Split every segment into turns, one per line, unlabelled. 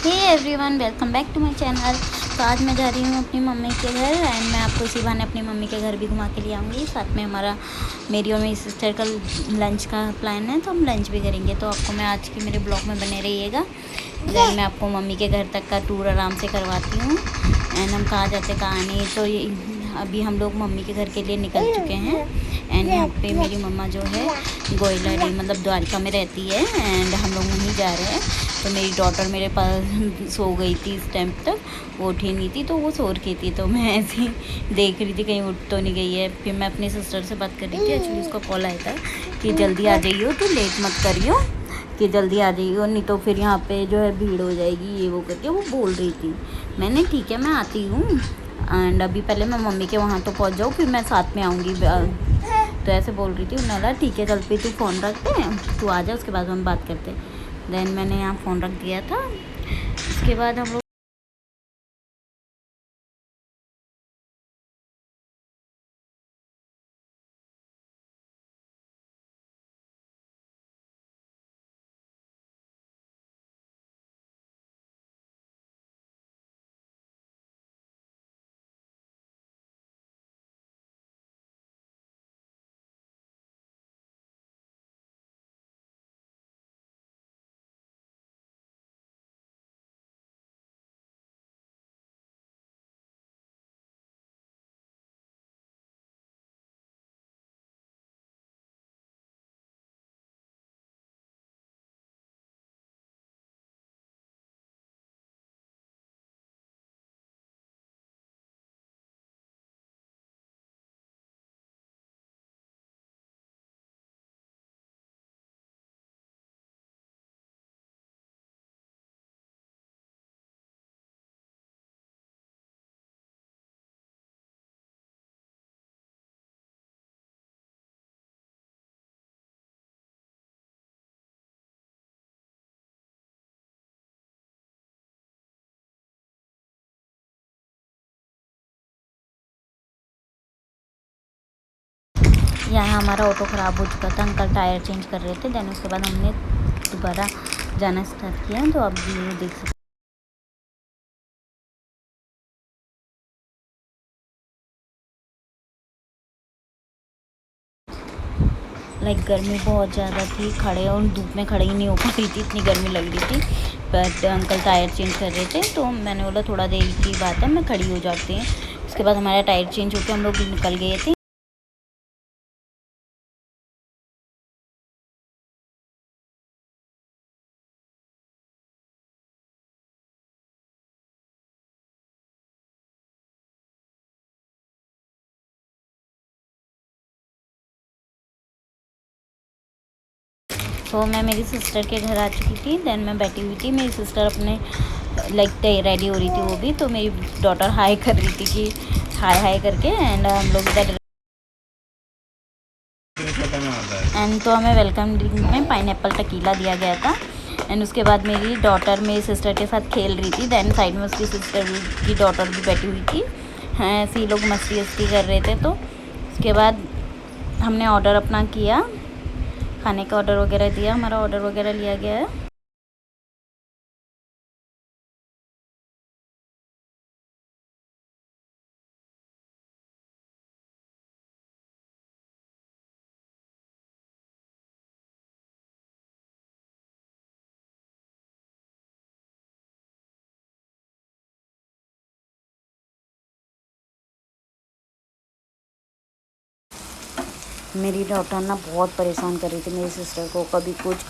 Hey everyone, welcome back to my channel. तो आज मैं जा रही हूँ अपनी मम्मी के घर एंड मैं आपको इसी बहाने अपनी मम्मी के घर भी घुमा के लिए आऊँगी। साथ में मेरी और मेरी सिस्टर का लंच का प्लान है, तो हम लंच भी करेंगे। तो आपको मैं आज की मेरे ब्लॉग में बने रहिएगा। देन मैं आपको मम्मी के घर तक का टूर आराम से करवाती हूँ एंड हम कहाँ जाते कहाँ नहीं। तो ये अभी हम लोग मम्मी के घर के लिए निकल चुके हैं एंड यहाँ पे मेरी मम्मा जो है गोइलरी मतलब द्वारका में रहती है एंड हम लोग वहीं जा रहे हैं। तो मेरी डॉटर मेरे पास सो गई थी, इस टाइम तक वो उठी नहीं थी, तो वो सो रही थी। तो मैं ऐसे ही देख रही थी कहीं उठ तो नहीं गई है। फिर मैं अपनी सिस्टर से बात कर रही थी, एक्चुअली उसका कॉल आया था कि जल्दी आ जाइयो, तो लेट मत करियो, कि जल्दी आ जाइयो, नहीं तो फिर यहाँ पे जो है भीड़ हो जाएगी, ये वो करके वो बोल रही थी। मैंने ठीक है मैं आती हूँ एंड अभी पहले मैं मम्मी के वहाँ तो पहुँच जाऊँ, फिर मैं साथ में आऊँगी। तो ऐसे बोल रही थी। उन्होंने बोला ठीक है चल पे तू फ़ोन रखते हैं, तू आ जा, उसके बाद हम बात करते हैं। देन मैंने यहाँ फ़ोन रख दिया था। उसके बाद हम लोग यहाँ हमारा ऑटो ख़राब हो चुका था, अंकल टायर चेंज कर रहे थे। देन उसके बाद हमने दोबारा जाना स्टार्ट किया। तो अब ये देख सकते लाइक गर्मी बहुत ज़्यादा थी, खड़े और धूप में खड़े ही नहीं हो पा रही थी, इतनी गर्मी लग रही थी। बट अंकल टायर चेंज कर रहे थे, तो मैंने बोला थोड़ा देर की बात है, मैं खड़ी हो जाती हूँ। उसके बाद हमारा टायर चेंज होकर हम लोग निकल गए थे। तो मैं मेरी सिस्टर के घर आ चुकी थी। देन मैं बैठी हुई थी, मेरी सिस्टर अपने लाइक रेडी हो रही थी वो भी। तो मेरी डॉटर हाई कर रही थी कि हाय हाय करके एंड हम लोग इधर एंड तो हमें वेलकम ड्रिंक में पाइनएप्पल टकीला दिया गया था। एंड उसके बाद मेरी डॉटर मेरी सिस्टर के साथ खेल रही थी। देन साइड में उसकी सिस्टर की डॉटर भी बैठी हुई थी। हाँ, ऐसे ही लोग मस्ती वस्ती कर रहे थे। तो उसके बाद हमने ऑर्डर अपना किया, खाने का ऑर्डर वगैरह दिया, हमारा ऑर्डर वगैरह लिया गया है। मेरी डॉटर ना बहुत परेशान कर रही थी मेरी सिस्टर को, कभी कुछ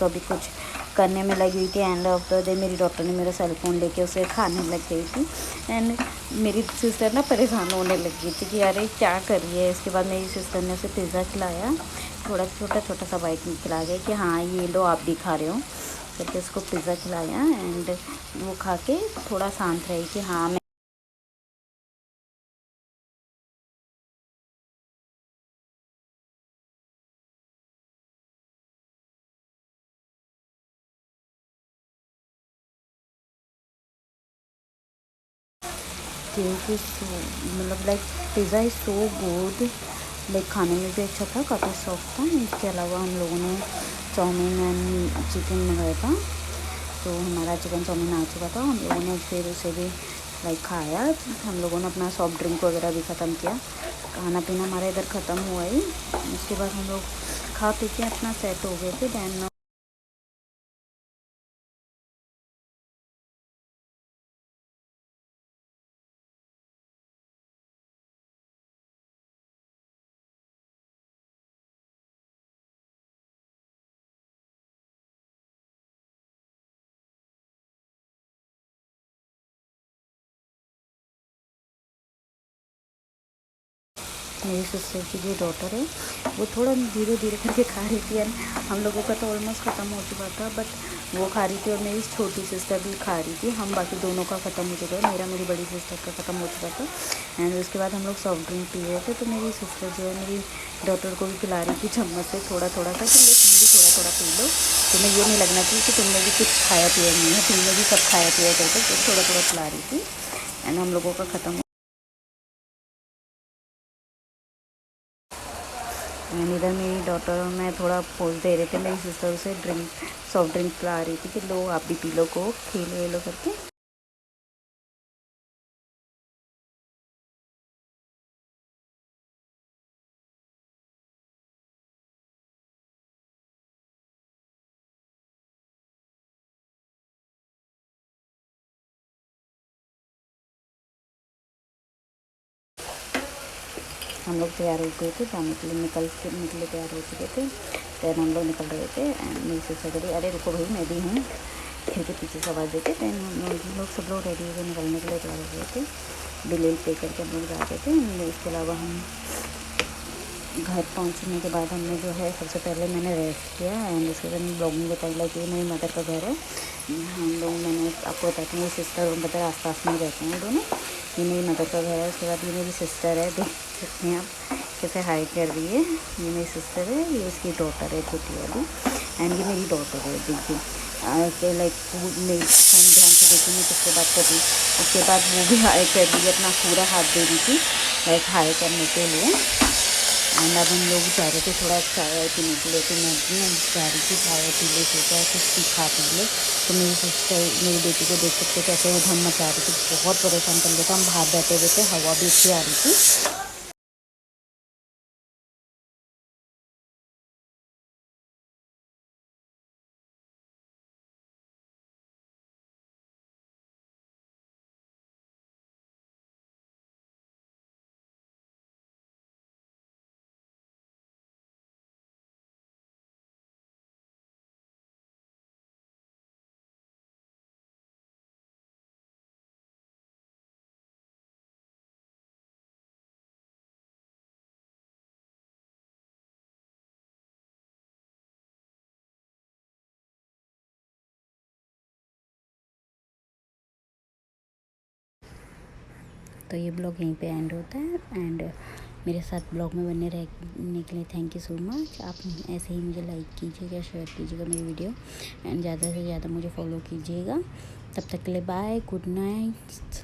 करने में लगी हुई थी। एंड ऑफ द डे मेरी डॉटर ने मेरा सेल फ़ोन लेके उसे खाने लग गई थी एंड मेरी सिस्टर ना परेशान होने लग गई थी कि अरे क्या कर रही है। इसके बाद मेरी सिस्टर ने उसे पिज़्ज़ा खिलाया, थोड़ा छोटा सा बाइट खिला गया कि हाँ ये लो आप भी खा रहे हो करके उसको पिज़्ज़ा खिलाया। एंड वो खा के थोड़ा शांत रही कि हाँ मैं केक इज़ सो मतलब like pizza is so good, like खाने में भी अच्छा था, काफ़ी सॉफ्ट था। इसके अलावा हम लोगों ने चाउमीन एंड चिकन मंगाया था। तो हमारा चिकन चाउमीन आ चुका था। हम लोगों ने फिर उसे भी लाइक खाया। हम लोगों ने अपना सॉफ्ट ड्रिंक वगैरह भी ख़त्म किया। खाना पीना हमारा इधर ख़त्म हुआ ही। उसके बाद हम लोग खा पी के अपना सेट हो गए थे। दैन मेरी सिस्टर की जो डॉटर है वो थोड़ा धीरे धीरे करके खा रही थी। एंड हम लोगों का तो ऑलमोस्ट ख़त्म हो चुका था, बट वो खा रही थी और मेरी छोटी सिस्टर भी खा रही थी। हम बाकी दोनों का ख़त्म हो चुका है, मेरा मेरी बड़ी सिस्टर का ख़त्म हो चुका था। एंड उसके बाद हम लोग सॉफ्ट ड्रिंक पी रहे थे। तो मेरी सिस्टर जो है मेरी डॉटर को भी पिला रही थी चम्मच से थोड़ा थोड़ा सा, कि ले तुम भी थोड़ा थोड़ा पी लो, तुम्हें ये नहीं लगना चाहिए कि तुमने भी कुछ खाया पिया नहीं है, तुमने भी सब खाया पिया करके तो थोड़ा थोड़ा पिला रही थी। एंड हम लोगों का ख़त्म। एंड इधर मेरी डॉटर और मैं थोड़ा पोज दे रहे थे। मेरी सिस्टर उसे सॉफ्ट ड्रिंक पिला रही थी कि लो आप भी पी लो, को खेलो ये लो करके। हम लोग तैयार हो गए थे जाने के लिए, निकले तैयार हो चुके थे। दैन हम लोग निकल रहे थे। एंड मेरी सिस्टर कह रही अरे रुको भाई मैं भी हूँ, फिर के पीछे से आवाज़ देते। दैन हम लोग सब लोग रेडी होकर निकलने के लिए तैयार हो गए थे। बिल पे करके हम लोग जा रहे थे। इसके अलावा हम घर पहुंचने के बाद हमने जो है सबसे पहले मैंने रेस्ट किया। एंड उसके बाद ब्लॉग में बताई लगी ये मेरी मदर का घर है। हम लोग मैंने आपको बताती हूँ, मेरी सिस्टर और मदर आस पास में रहते हैं दोनों। ये मेरी मदर का घर है। उसके बाद ये मेरी सिस्टर है, देख सकते हैं आप कैसे हाई कर रही है। ये मेरी सिस्टर है, ये उसकी डॉटर है छोटी वाली। एंड ये मेरी डॉटर है, देखिए लाइक मेरी फ़ोन ध्यान से देखी मैं किससे बात कर रही। उसके बाद वो भी हाई कर रही है, अपना पूरा हाथ दे रही थी लाइक हाई करने के लिए। एंड अब हम लोग जा रहे थे थोड़ा चाय पीने के लिए। तो मैं भी जा रही थी चाय पी ले, सोचा कुछ भी खा पी ले। तो मेरी सिस्टर मेरी बेटी को देख सकते कैसे उधम मचा रही थी, बहुत परेशान कर लेता। हम बाहर बैठे हुए थे, हवा भी अच्छी आ रही थी। तो ये ब्लॉग यहीं पे एंड होता है। एंड मेरे साथ ब्लॉग में बने रहने के लिए थैंक यू सो मच। आप ऐसे ही मुझे लाइक कीजिएगा, शेयर कीजिएगा मेरी वीडियो। एंड ज़्यादा से ज़्यादा मुझे फॉलो कीजिएगा। तब तक के लिए बाय, गुड नाइट।